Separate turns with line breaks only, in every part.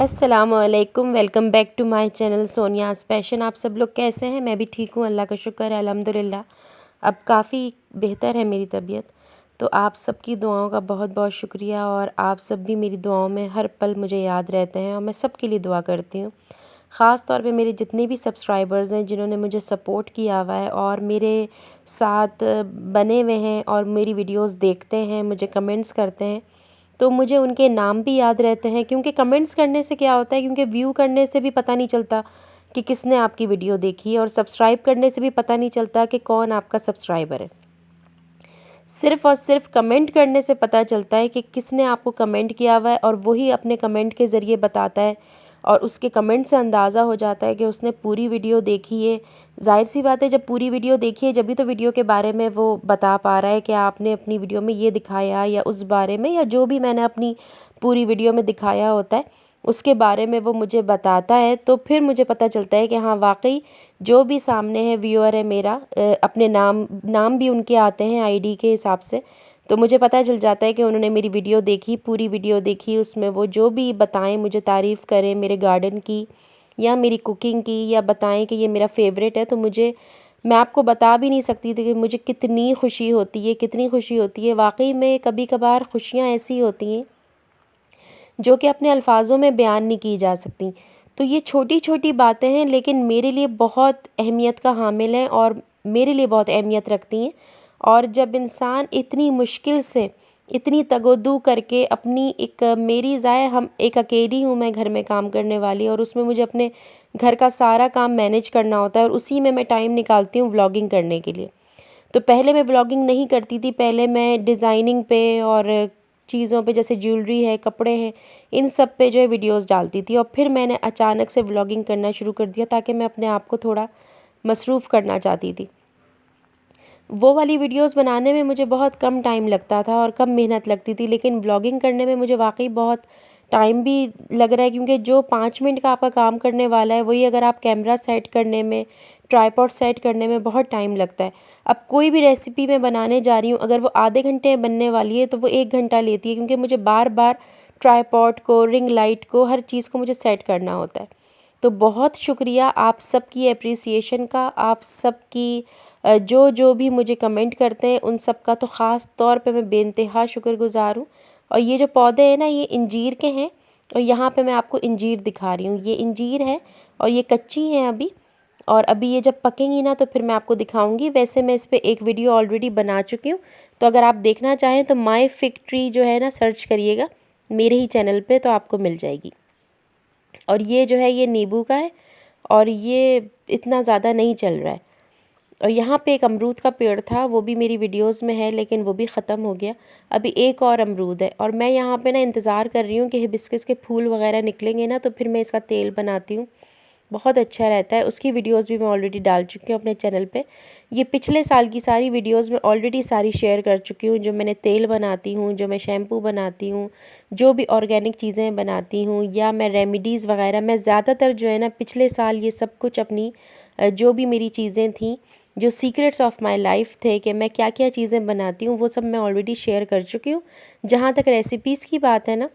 अस्सलामुअलैकुम, welcome back to my channel Sonia's fashion. आप सब लोग कैसे हैं? मैं भी ठीक हूँ, अल्लाह का शुक्र है, अल्हम्दुलिल्लाह। अब काफ़ी बेहतर है मेरी तबीयत। तो आप सबकी दुआओं का बहुत बहुत शुक्रिया, और आप सब भी मेरी दुआओं में हर पल मुझे याद रहते हैं, और मैं सबके लिए दुआ करती हूँ। ख़ास तौर पे मेरे जितने भी सब्सक्राइबर्स हैं जिन्होंने मुझे सपोर्ट किया हुआ है और मेरे साथ बने हुए हैं और मेरी वीडियोस देखते हैं, मुझे कमेंट्स करते हैं, तो मुझे उनके नाम भी याद रहते हैं। क्योंकि कमेंट्स करने से क्या होता है, क्योंकि व्यू करने से भी पता नहीं चलता कि किसने आपकी वीडियो देखी है, और सब्सक्राइब करने से भी पता नहीं चलता कि कौन आपका सब्सक्राइबर है। सिर्फ़ और सिर्फ कमेंट करने से पता चलता है कि किसने आपको कमेंट किया हुआ है, और वही अपने कमेंट के ज़रिए बताता है, और उसके कमेंट से अंदाज़ा हो जाता है कि उसने पूरी वीडियो देखी है। ज़ाहिर सी बात है, जब पूरी वीडियो देखी है जभी तो वीडियो के बारे में वो बता पा रहा है कि आपने अपनी वीडियो में ये दिखाया, या उस बारे में, या जो भी मैंने अपनी पूरी वीडियो में दिखाया होता है उसके बारे में वो मुझे बताता है। तो फिर मुझे पता चलता है कि हाँ, वाकई जो भी सामने है व्यूअर है मेरा, अपने नाम नाम भी उनके आते हैं आईडी के हिसाब से। तो मुझे पता चल जाता है कि उन्होंने मेरी वीडियो देखी, पूरी वीडियो देखी। उसमें वो जो भी बताएं, मुझे तारीफ़ करें मेरे गार्डन की या मेरी कुकिंग की, या बताएं कि ये मेरा फेवरेट है, तो मुझे, मैं आपको बता भी नहीं सकती थी कि मुझे कितनी खुशी होती है, कितनी खुशी होती है। वाकई में कभी कभार खुशियाँ ऐसी होती हैं जो कि अपने अल्फाज़ों में बयान नहीं की जा सकती। तो ये छोटी छोटी बातें हैं, लेकिन मेरे लिए बहुत अहमियत का हामिल हैं, और मेरे लिए बहुत अहमियत रखती हैं। और जब इंसान इतनी मुश्किल से, इतनी तगोदू करके अपनी एक, मेरी ज़ाय हम एक अकेली हूँ मैं घर में काम करने वाली, और उसमें मुझे अपने घर का सारा काम मैनेज करना होता है, और उसी में मैं टाइम निकालती हूँ व्लॉगिंग करने के लिए। तो पहले मैं व्लॉगिंग नहीं करती थी, पहले मैं डिज़ाइनिंग पे और चीज़ों पे, जैसे ज्वेलरी है, कपड़े हैं, इन सब पे जो है वीडियोस डालती थी। और फिर मैंने अचानक से व्लॉगिंग करना शुरू कर दिया, ताकि मैं अपने आप को थोड़ा मसरूफ़ करना चाहती थी। वो वाली वीडियोस बनाने में मुझे बहुत कम टाइम लगता था और कम मेहनत लगती थी, लेकिन व्लॉगिंग करने में मुझे वाकई बहुत टाइम भी लग रहा है। क्योंकि जो 5 मिनट का आपका काम करने वाला है, वही अगर आप कैमरा सेट करने में, ट्राइपॉड सेट करने में बहुत टाइम लगता है। अब कोई भी रेसिपी मैं बनाने जा रही हूँ, अगर वो आधे घंटे में बनने वाली है तो वो 1 घंटा लेती है, क्योंकि मुझे बार बार ट्राइपॉड को, रिंग लाइट को, हर चीज़ को मुझे सेट करना होता है। तो बहुत शुक्रिया आप सबकी एप्रिसिएशन का, आप सबकी जो जो भी मुझे कमेंट करते हैं उन सब का तो ख़ास तौर पे मैं बेइंतहा शुक्रगुज़ार हूँ। और ये जो पौधे हैं ना, ये इंजीर के हैं, और यहाँ पे मैं आपको इंजीर दिखा रही हूँ। ये इंजीर है और ये कच्ची हैं अभी, और अभी ये जब पकेंगी ना तो फिर मैं आपको दिखाऊंगी। वैसे मैं इस पे एक वीडियो ऑलरेडी बना चुकी हूँ, तो अगर आप देखना चाहें तो माय फिग ट्री जो है ना, सर्च करिएगा मेरे ही चैनल पे, तो आपको मिल जाएगी। और ये जो है, ये नींबू का है, और ये इतना ज़्यादा नहीं चल रहा है। और यहाँ पे एक अमरूद का पेड़ था, वो भी मेरी वीडियोस में है, लेकिन वो भी ख़त्म हो गया। अभी एक और अमरूद है, और मैं यहाँ पे ना इंतज़ार कर रही हूँ कि हिबिस्कस के फूल वगैरह निकलेंगे ना, तो फिर मैं इसका तेल बनाती हूँ, बहुत अच्छा रहता है। उसकी वीडियोस भी मैं ऑलरेडी डाल चुकी हूँ अपने चैनल पे। ये पिछले साल की सारी वीडियोस मैं ऑलरेडी सारी शेयर कर चुकी हूँ, जो मैंने तेल बनाती हूँ, जो मैं शैम्पू बनाती हूँ, जो भी ऑर्गेनिक चीज़ें बनाती हूँ, या मैं रेमेडीज़ वगैरह, मैं ज़्यादातर जो है ना पिछले साल ये सब कुछ अपनी जो भी मेरी चीज़ें थी, जो सीक्रेट्स ऑफ माय लाइफ थे कि मैं क्या क्या चीज़ें बनाती हूँ, वो सब मैं ऑलरेडी शेयर कर चुकी हूँ। जहाँ तक रेसिपीज़ की बात है ना,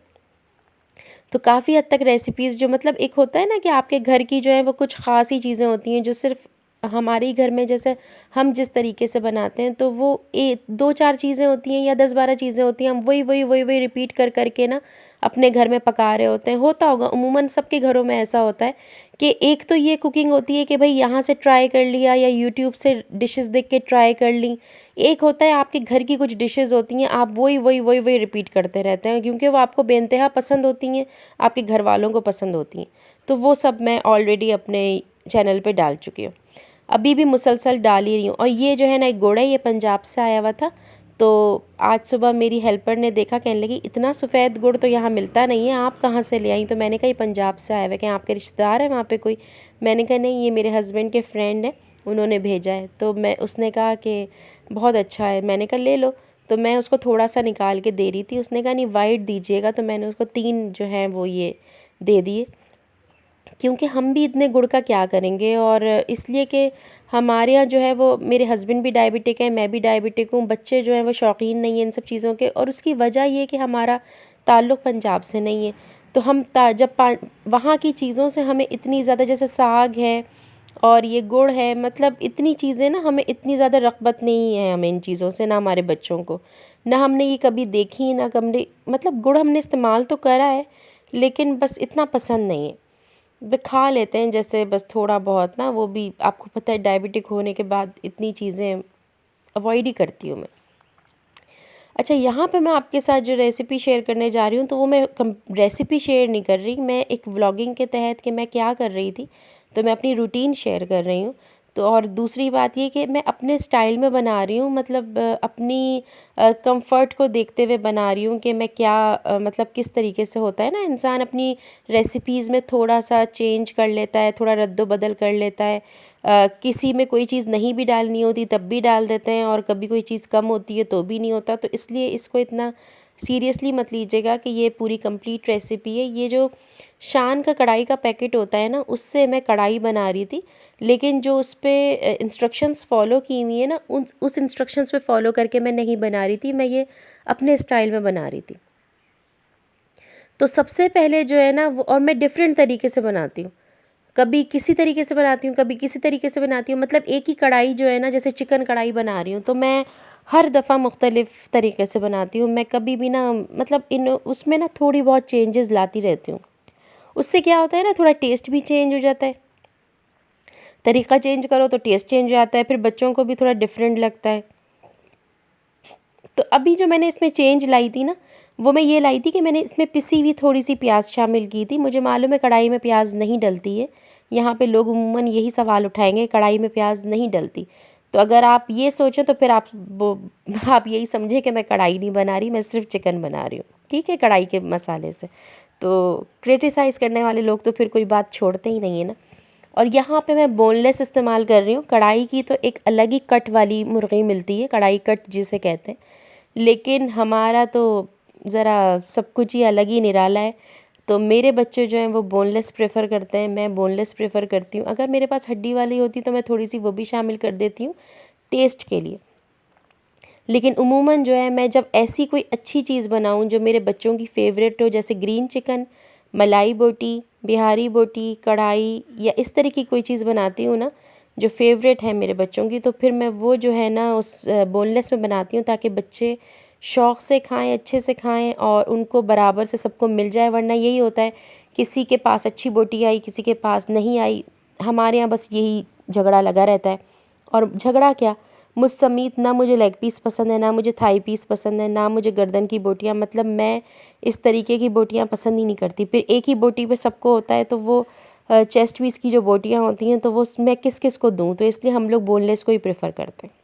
तो काफ़ी हद तक रेसिपीज़ जो, मतलब एक होता है ना कि आपके घर की जो है वो कुछ ख़ास ही चीज़ें होती हैं जो सिर्फ़ हमारे ही घर में, जैसे हम जिस तरीके से बनाते हैं, तो वो 2-4 चीज़ें होती हैं या 10-12 चीज़ें होती हैं, हम वही रिपीट कर कर के ना अपने घर में पका रहे होते हैं। होता होगा, उमूमन सबके घरों में ऐसा होता है कि एक तो ये कुकिंग होती है कि भाई यहाँ से ट्राई कर लिया, या यूट्यूब से डिशेस देख के ट्राई कर ली। एक होता है आपके घर की कुछ डिशेस होती हैं, आप वही रिपीट करते रहते हैं, क्योंकि वो आपको बेइंतहा पसंद होती हैं, आपके घर वालों को पसंद होती हैं। तो वो सब मैं ऑलरेडी अपने चैनल पे डाल चुकी हूँ, अभी भी मुसलसल डाल ही रही हूँ। और ये जो है ना, एक गुड़ है, ये पंजाब से आया हुआ था। तो आज सुबह मेरी हेल्पर ने देखा, कहने लगी इतना सफ़ेद गुड़ तो यहाँ मिलता नहीं है, आप कहाँ से ले आई? तो मैंने कहा ये पंजाब से आया हुआ है। क्या आपके रिश्तेदार हैं वहाँ पे कोई? मैंने कहा नहीं, ये मेरे हस्बैंड के फ्रेंड हैं, उन्होंने भेजा है। तो मैं, उसने कहा कि बहुत अच्छा है। मैंने कहा ले लो। तो मैं उसको थोड़ा सा निकाल के दे रही थी, उसने कहा नहीं वाइट दीजिएगा, तो मैंने उसको 3 जो हैं वो ये दे दिए। क्योंकि हम भी इतने गुड़ का क्या करेंगे, और इसलिए कि हमारे यहाँ जो है वो, मेरे हस्बैंड भी डायबिटिक हैं, मैं भी डायबिटिक हूँ, बच्चे जो हैं वो शौकीन नहीं हैं इन सब चीज़ों के, और उसकी वजह ये कि हमारा ताल्लुक़ पंजाब से नहीं है। तो हम जब वहाँ की चीज़ों से हमें इतनी ज़्यादा, जैसे साग है और ये गुड़ है, मतलब इतनी चीज़ें ना, हमें इतनी ज़्यादा रग़बत नहीं है हमें इन चीज़ों से, ना हमारे बच्चों को, ना हमने ये कभी देखी, ना कभी, मतलब गुड़ हमने इस्तेमाल तो करा है लेकिन बस इतना पसंद नहीं है। वे खा लेते हैं जैसे बस थोड़ा बहुत ना, वो भी आपको पता है डायबिटिक होने के बाद इतनी चीज़ें अवॉइड ही करती हूँ मैं। अच्छा, यहाँ पे मैं आपके साथ जो रेसिपी शेयर करने जा रही हूँ, तो वो मैं रेसिपी शेयर नहीं कर रही, मैं एक व्लॉगिंग के तहत कि मैं क्या कर रही थी, तो मैं अपनी रूटीन शेयर कर रही हूँ। तो और दूसरी बात ये कि मैं अपने स्टाइल में बना रही हूँ, मतलब अपनी कंफर्ट को देखते हुए बना रही हूँ कि मैं क्या मतलब किस तरीके से होता है ना, इंसान अपनी रेसिपीज़ में थोड़ा सा चेंज कर लेता है, थोड़ा रद्दो-बदल कर लेता है। किसी में कोई चीज़ नहीं भी डालनी होती तब भी डाल देते हैं, और कभी कोई चीज़ कम होती है तो भी नहीं होता। तो इसलिए इसको इतना सीरियसली मत लीजिएगा कि ये पूरी कंप्लीट रेसिपी है। ये जो शान का कढ़ाई का पैकेट होता है ना, उससे मैं कढ़ाई बना रही थी, लेकिन जो उस पे इंस्ट्रक्शंस फ़ॉलो की हुई है ना, उस इंस्ट्रक्शंस पे फ़ॉलो करके मैं नहीं बना रही थी, मैं ये अपने स्टाइल में बना रही थी। तो सबसे पहले जो है ना वो, और मैं डिफरेंट तरीके से बनाती हूँ, कभी किसी तरीके से बनाती हूँ, कभी किसी तरीके से बनाती हूँ, मतलब एक ही कढ़ाई जो है ना, जैसे चिकन कढ़ाई बना रही हूँ तो मैं हर दफ़ा मुख्तलिफ़ तरीके से बनाती हूँ। मैं कभी भी ना, मतलब इन उसमें ना थोड़ी बहुत चेंजेस लाती रहती हूँ। उससे क्या होता है ना, थोड़ा टेस्ट भी चेंज हो जाता है, तरीका चेंज करो तो टेस्ट चेंज हो जाता है, फिर बच्चों को भी थोड़ा डिफरेंट लगता है। तो अभी जो मैंने इसमें चेंज लाई थी ना, वो मैं ये लाई थी कि मैंने इसमें पिसी हुई थोड़ी सी प्याज शामिल की थी। मुझे मालूम है कढ़ाई में प्याज नहीं डलती है, यहाँ पे लोग उमूमन यही सवाल उठाएंगे, कढ़ाई में प्याज नहीं डलती। तो अगर आप ये सोचें तो फिर आप यही समझें कि मैं कढ़ाई नहीं बना रही, मैं सिर्फ चिकन बना रही हूँ, ठीक है, कढ़ाई के मसाले से। तो क्रिटिसाइज़ करने वाले लोग तो फिर कोई बात छोड़ते ही नहीं है ना। और यहाँ पे मैं बोनलेस इस्तेमाल कर रही हूँ। कढ़ाई की तो एक अलग ही कट वाली मुर्गी मिलती है, कढ़ाई कट जिसे कहते हैं, लेकिन हमारा तो ज़रा सब कुछ ही अलग ही निराला है। तो मेरे बच्चे जो हैं वो बोनलेस प्रेफर करते हैं, मैं बोनलेस प्रेफर करती हूँ। अगर मेरे पास हड्डी वाली होती तो मैं थोड़ी सी वो भी शामिल कर देती हूँ टेस्ट के लिए। लेकिन उमूमन जो है, मैं जब ऐसी कोई अच्छी चीज़ बनाऊँ जो मेरे बच्चों की फ़ेवरेट हो, जैसे ग्रीन चिकन, मलाई बोटी, बिहारी बोटी, कढ़ाई, या इस तरह की कोई चीज़ बनाती हूँ ना जो फ़ेवरेट है मेरे बच्चों की, तो फिर मैं वो जो है ना उस बोनलेस में बनाती हूँ, ताकि बच्चे शौक़ से खाएं, अच्छे से खाएं, और उनको बराबर से सबको मिल जाए। वरना यही होता है, किसी के पास अच्छी बोटी आई, किसी के पास नहीं आई, हमारे यहाँ बस यही झगड़ा लगा रहता है। और झगड़ा क्या, मुझ समेत ना मुझे लेग पीस पसंद है, ना मुझे थाई पीस पसंद है, ना मुझे गर्दन की बोटियाँ, मतलब मैं इस तरीके की बोटियाँ पसंद ही नहीं करती। फिर एक ही बोटी पे सबको होता है, तो वो चेस्ट पीस की जो बोटियाँ होती हैं तो वो मैं किस किस को दूँ, तो इसलिए हम लोग बोनलेस को ही प्रेफर करते हैं।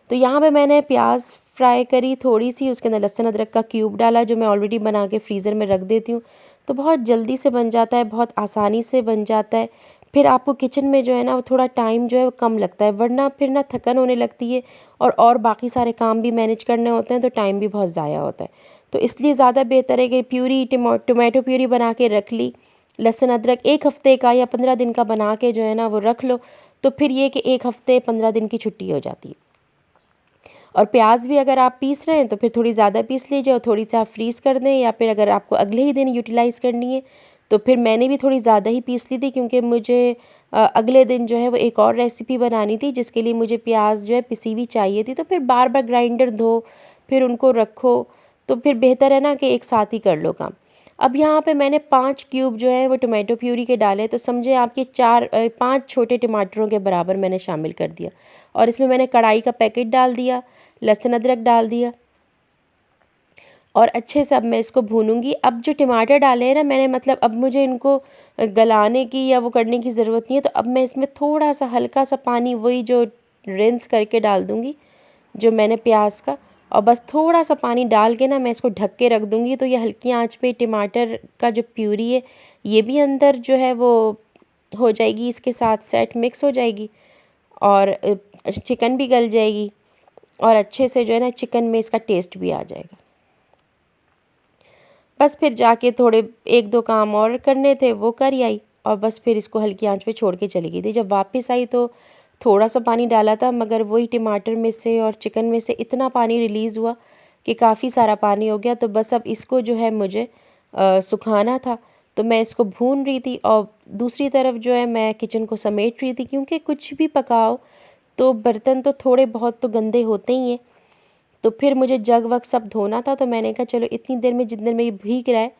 तो यहाँ पे मैंने प्याज फ्राई करी थोड़ी सी, उसके अंदर लहसुन अदरक का क्यूब डाला, जो मैं ऑलरेडी बना के फ्रीज़र में रख देती हूँ, तो बहुत जल्दी से बन जाता है, बहुत आसानी से बन जाता है। फिर आपको किचन में जो है ना वो थोड़ा टाइम जो है वो कम लगता है, वरना फिर ना थकन होने लगती है, और बाकी सारे काम भी मैनेज करने होते हैं, तो टाइम भी बहुत ज़ाया होता है। तो इसलिए ज़्यादा बेहतर है कि प्यूरी, टोमेटो प्यूरी बना के रख ली, लहसुन अदरक 1 हफ़्ते का या 15 दिन का बना के जो है ना वो रख लो, तो फिर ये कि 1 हफ़्ते 15 दिन की छुट्टी हो जाती है। और प्याज भी अगर आप पीस रहे हैं तो फिर थोड़ी ज़्यादा पीस लीजिए, और थोड़ी सी आप फ्रीज़ कर दें, या फिर अगर आपको अगले ही दिन यूटिलाइज़ करनी है तो फिर मैंने भी थोड़ी ज़्यादा ही पीस ली थी, क्योंकि मुझे अगले दिन जो है वो एक और रेसिपी बनानी थी, जिसके लिए मुझे प्याज जो है पिसी हुई चाहिए थी। तो फिर बार बार ग्राइंडर धो, फिर उनको रखो, तो फिर बेहतर है ना कि एक साथ ही कर लो काम। अब यहाँ पे मैंने 5 क्यूब जो है वो टोमेटो प्यूरी के डाले, तो समझे आपके 5 छोटे टमाटरों के बराबर मैंने शामिल कर दिया, और इसमें मैंने कढ़ाई का पैकेट डाल दिया, लहसुन अदरक डाल दिया, और अच्छे से अब मैं इसको भूनूंगी। अब जो टमाटर डाले हैं ना मैंने, मतलब अब मुझे इनको गलाने की या वो करने की ज़रूरत नहीं है, तो अब मैं इसमें थोड़ा सा हल्का सा पानी, वही जो रिंस करके डाल दूँगी जो मैंने प्याज का, और बस थोड़ा सा पानी डाल के ना मैं इसको ढक के रख दूँगी। तो ये हल्की आंच पे टमाटर का जो प्यूरी है ये भी अंदर जो है वो हो जाएगी, इसके साथ सेट मिक्स हो जाएगी, और चिकन भी गल जाएगी, और अच्छे से जो है ना चिकन में इसका टेस्ट भी आ जाएगा। बस फिर जाके थोड़े 1-2 काम और करने थे, वो कर आई, और बस फिर इसको हल्की आंच पे छोड़ के चली गई थी। जब वापस आई तो थोड़ा सा पानी डाला था, मगर वही टमाटर में से और चिकन में से इतना पानी रिलीज़ हुआ कि काफ़ी सारा पानी हो गया। तो बस अब इसको जो है मुझे सुखाना था। तो मैं इसको भून रही थी और दूसरी तरफ जो है मैं किचन को समेट रही थी, क्योंकि कुछ भी पकाओ तो बर्तन तो थोड़े बहुत तो गंदे होते ही हैं। तो फिर मुझे जग वग सब धोना था, तो मैंने कहा चलो इतनी देर में जितनी देर में ये भीग रहा है,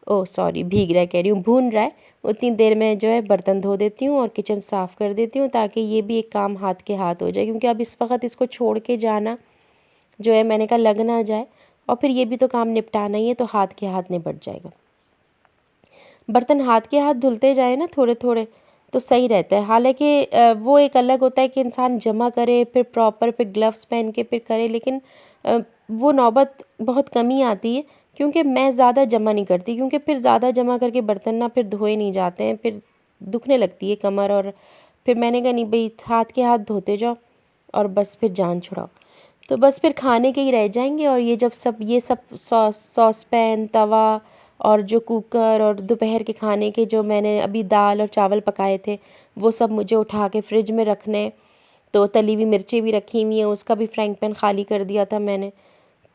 ओह सॉरी भीग रहा है कह रही हूँ, भून रहा है, उतनी देर में जो है बर्तन धो देती हूँ और किचन साफ़ कर देती हूँ, ताकि ये भी एक काम हाथ के हाथ हो जाए। क्योंकि अब इस वक्त इसको छोड़ के जाना जो है, मैंने कहा लग ना जाए, और फिर ये भी तो काम निपटाना ही है, तो हाथ के हाथ निपट जाएगा। बर्तन हाथ के हाथ धुलते जाए ना थोड़े थोड़े, तो सही रहता है। हालांकि वो एक अलग होता है कि इंसान जमा करे फिर प्रॉपर, फिर ग्लव्स पहन के फिर करे, लेकिन वो नौबत बहुत कम ही आती है, क्योंकि मैं ज़्यादा जमा नहीं करती, क्योंकि फिर ज़्यादा जमा करके बर्तन ना फिर धोए नहीं जाते हैं, फिर दुखने लगती है कमर। और फिर मैंने कहा नहीं भाई, हाथ के हाथ धोते जाओ और बस फिर जान छुड़ाओ। तो बस फिर खाने के ही रह जाएंगे। और ये सब सॉस पैन, तवा और जो कुकर, और दोपहर के खाने के जो मैंने अभी दाल और चावल पकाए थे, वो सब मुझे उठा के फ्रिज में रखने। तो तली हुई मिर्ची भी रखी हुई हैं, उसका भी फ्राइंग पैन खाली कर दिया था मैंने,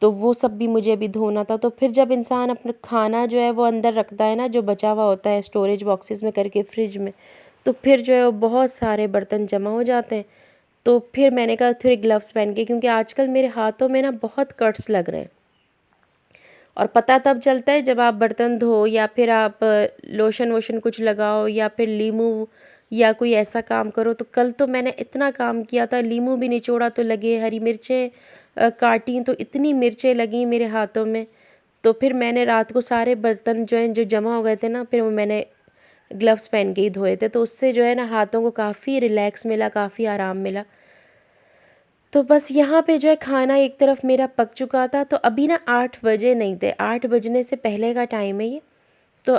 तो वो सब भी मुझे अभी धोना था। तो फिर जब इंसान अपना खाना जो है वो अंदर रखता है ना, जो बचा हुआ होता है स्टोरेज बॉक्सेस में करके फ्रिज में, तो फिर जो है वो बहुत सारे बर्तन जमा हो जाते हैं। तो फिर मैंने कहा फिर ग्लव्स पहन के, क्योंकि आजकल मेरे हाथों में ना बहुत कट्स लग रहे हैं। और पता तब चलता है जब आप बर्तन धो, या फिर आप लोशन वोशन कुछ लगाओ, या फिर लीमू या कोई ऐसा काम करो। तो कल तो मैंने इतना काम किया था, लीमू भी निचोड़ा तो लगे, हरी मिर्चें काटी तो इतनी मिर्चें लगी मेरे हाथों में। तो फिर मैंने रात को सारे बर्तन जो हैं जो जमा हो गए थे ना, फिर वो मैंने ग्लव्स पहन के ही धोए थे। तो उससे जो है ना हाथों को काफ़ी रिलैक्स मिला, काफ़ी आराम मिला। तो बस यहाँ पे जो है खाना एक तरफ मेरा पक चुका था। तो अभी ना 8 बजे नहीं थे, 8 बजने से पहले का टाइम है ये। तो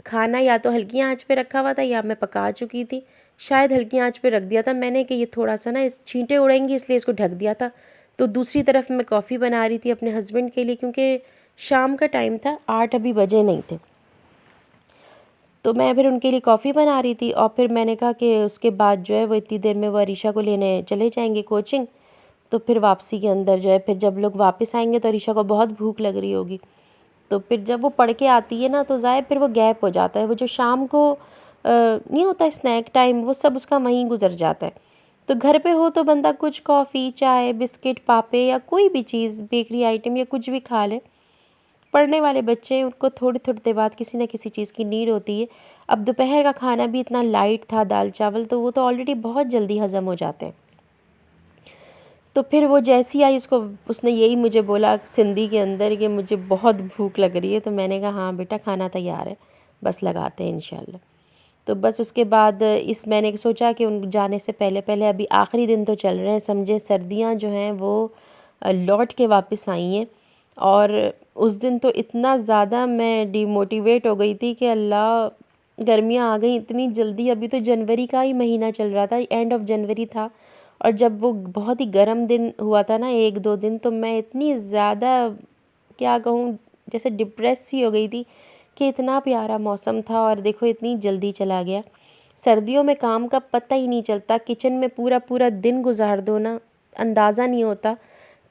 खाना या तो हल्की आंच पे रखा हुआ था, या मैं पका चुकी थी। शायद हल्की आंच पे रख दिया था मैंने, कि ये थोड़ा सा ना इस छींटे उड़ेंगी, इसलिए इसको ढक दिया था। तो दूसरी तरफ मैं कॉफ़ी बना रही थी अपने हस्बैंड के लिए, क्योंकि शाम का टाइम था, 8 अभी बजे नहीं थे। तो मैं फिर उनके लिए कॉफ़ी बना रही थी, और फिर मैंने कहा कि उसके बाद जो है वो इतनी देर में वो अरीशा को लेने चले जाएंगे कोचिंग। तो फिर वापसी के अंदर जो है, फिर जब लोग वापस आएंगे तो अरीशा को बहुत भूख लग रही होगी। तो फिर जब वो पढ़ के आती है ना, तो ज़ाहिर फिर वो गैप हो जाता है, वो जो शाम को नहीं होता स्नैक टाइम, वो सब उसका वहीं गुजर जाता है। तो घर पे हो तो बंदा कुछ कॉफ़ी, चाय, बिस्किट, पापे या कोई भी चीज़, बेकरी आइटम या कुछ भी खा ले। पढ़ने वाले बच्चे, उनको थोड़ी थोड़ी देर बाद किसी न किसी चीज़ की नीड होती है। अब दोपहर का खाना भी इतना लाइट था, दाल चावल, तो वो तो ऑलरेडी बहुत जल्दी हज़म हो जाते हैं। तो फिर वो जैसी आई, उसने यही मुझे बोला सिंधी के अंदर कि मुझे बहुत भूख लग रही है। तो मैंने कहा हाँ बेटा, खाना तैयार है, बस लगाते हैं इंशाल्लाह। तो बस उसके बाद मैंने सोचा कि उन जाने से पहले पहले, अभी आखिरी दिन तो चल रहे हैं, समझे सर्दियाँ जो हैं वो लौट के वापस आई हैं। और उस दिन तो इतना ज़्यादा मैं डिमोटिवेट हो गई थी कि अल्लाह, गर्मियाँ आ गई इतनी जल्दी। अभी तो जनवरी का ही महीना चल रहा था, एंड ऑफ जनवरी था। और जब वो बहुत ही गर्म दिन हुआ था ना, 1-2 दिन, तो मैं इतनी ज़्यादा, क्या कहूँ, जैसे डिप्रेस सी हो गई थी कि इतना प्यारा मौसम था और देखो इतनी जल्दी चला गया। सर्दियों में काम का पता ही नहीं चलता, किचन में पूरा पूरा दिन गुजार दो ना, अंदाज़ा नहीं होता।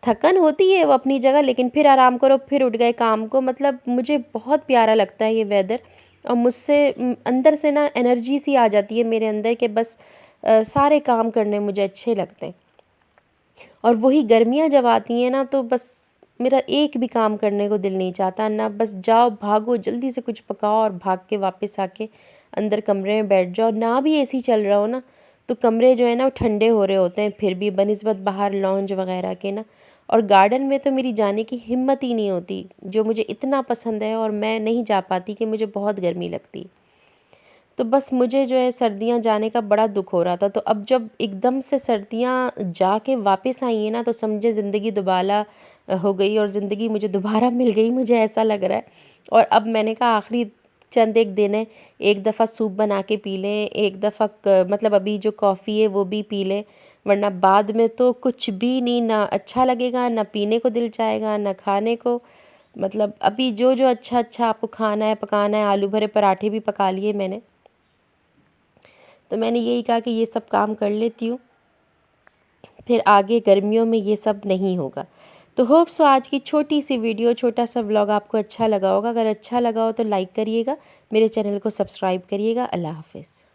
थकन होती है वो अपनी जगह, लेकिन फिर आराम करो, फिर उठ गए काम को। मतलब मुझे बहुत प्यारा लगता है ये वेदर, और मुझसे अंदर से ना एनर्जी सी आ जाती है मेरे अंदर, कि बस सारे काम करने मुझे अच्छे लगते हैं। और वही गर्मियाँ जब आती हैं ना, तो बस मेरा एक भी काम करने को दिल नहीं चाहता ना, बस जाओ भागो जल्दी से कुछ पकाओ और भाग के वापस आके अंदर कमरे में बैठ जाओ। ना भी एसी चल रहा हो ना, तो कमरे जो है ना वो ठंडे हो रहे होते हैं फिर भी, बनिस्बत बाहर लॉन्ज वगैरह के ना। और गार्डन में तो मेरी जाने की हिम्मत ही नहीं होती, जो मुझे इतना पसंद है, और मैं नहीं जा पाती कि मुझे बहुत गर्मी लगती। तो बस मुझे जो है सर्दियाँ जाने का बड़ा दुख हो रहा था। तो अब जब एकदम से सर्दियाँ जाके वापस आई हैं ना, तो समझे ज़िंदगी दोबारा हो गई, और ज़िंदगी मुझे दोबारा मिल गई, मुझे ऐसा लग रहा है। और अब मैंने कहा आखिरी चंद एक दिन है, एक दफ़ा सूप बना के पी लें, एक दफ़ा मतलब अभी जो कॉफ़ी है वो भी पी लें, वरना बाद में तो कुछ भी नहीं, ना अच्छा लगेगा, ना पीने को दिल चाहेगा, ना खाने को। मतलब अभी जो जो अच्छा अच्छा आपको खाना है, पकाना है, आलू भरे पराठे भी पका लिए मैंने। तो मैंने यही कहा कि ये सब काम कर लेती हूँ, फिर आगे गर्मियों में ये सब नहीं होगा। तो होप सो आज की छोटी सी वीडियो, छोटा सा व्लॉग आपको अच्छा लगा होगा। अगर अच्छा लगा हो तो लाइक करिएगा, मेरे चैनल को सब्सक्राइब करिएगा। अल्लाह हाफ़िज़।